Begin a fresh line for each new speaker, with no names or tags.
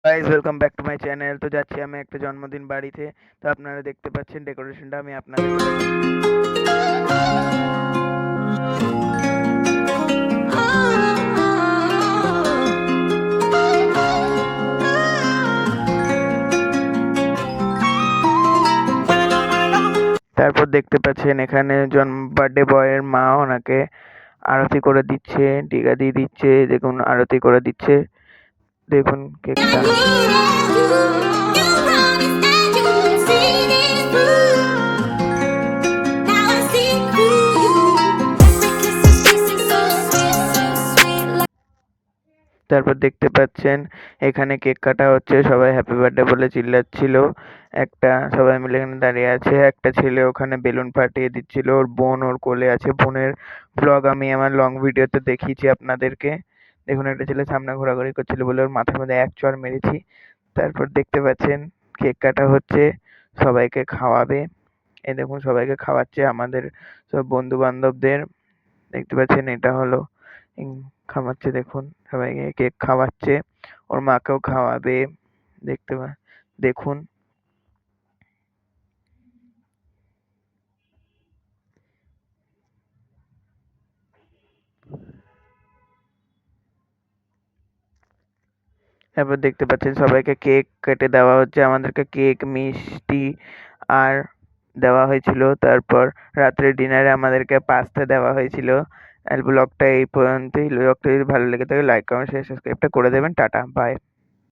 Guys welcome back to my channel. তো যাচ্ছি আমি একটা জন্মদিন বাড়িতে। তো আপনারা দেখতে পাচ্ছেন ডেকোরেশনটা আমি আপনাদেরকে দেখাচ্ছি। তারপর দেখতে পাচ্ছেন এখানে বার্থডে বয়ের মা ওনাকে আরতি করে দিচ্ছে, টিকা দিয়ে দিচ্ছে, দেখুন আরতি করে দিচ্ছে, দেখুন কেকটা। তারপর দেখতে পাচ্ছেন এখানে কেক কাটা হচ্ছে, সবাই হ্যাপি বার্থডে বলে চিল্লাচ্ছিল। একটা সবাই মিলে এখানে দাঁড়িয়ে আছে, একটা ছেলে ওখানে বেলুন ফাটিয়ে দিচ্ছিল, ওর বোন ওর কোলে আছে। বোনের ব্লগ আমি আমার লং ভিডিওতে দেখিয়েছি আপনাদেরকে। দেখুন একটা ছেলে সামনে ঘোরাঘুরি করছিল বলে ওর মাথার মধ্যে এক চড় মেরেছি। তারপর দেখতে পাচ্ছেন কেক কাটা হচ্ছে, সবাইকে খাওয়াবে। এই দেখুন সবাইকে খাওয়াচ্ছে, আমাদের সব বন্ধু বান্ধবদের। দেখতে পাচ্ছেন এটা হলো খাওয়াচ্ছে, দেখুন সবাইকে কেক খাওয়াচ্ছে, ওর মাকেও খাওয়াবে। দেখতে দেখুন। তারপর দেখতে পাচ্ছেন সবাইকে কেক কেটে দেওয়া হচ্ছে, আমাদেরকে কেক মিষ্টি আর দেওয়া হয়েছিল। তারপর রাত্রে ডিনারে আমাদেরকে পাস্তা দেওয়া হয়েছিল। আর ব্লগটা এই পর্যন্তই। ব্লগটা যদি ভালো লেগে থাকে লাইক কমেন্ট শেয়ার সাবস্ক্রাইবটা করে দেবেন। Tata bye.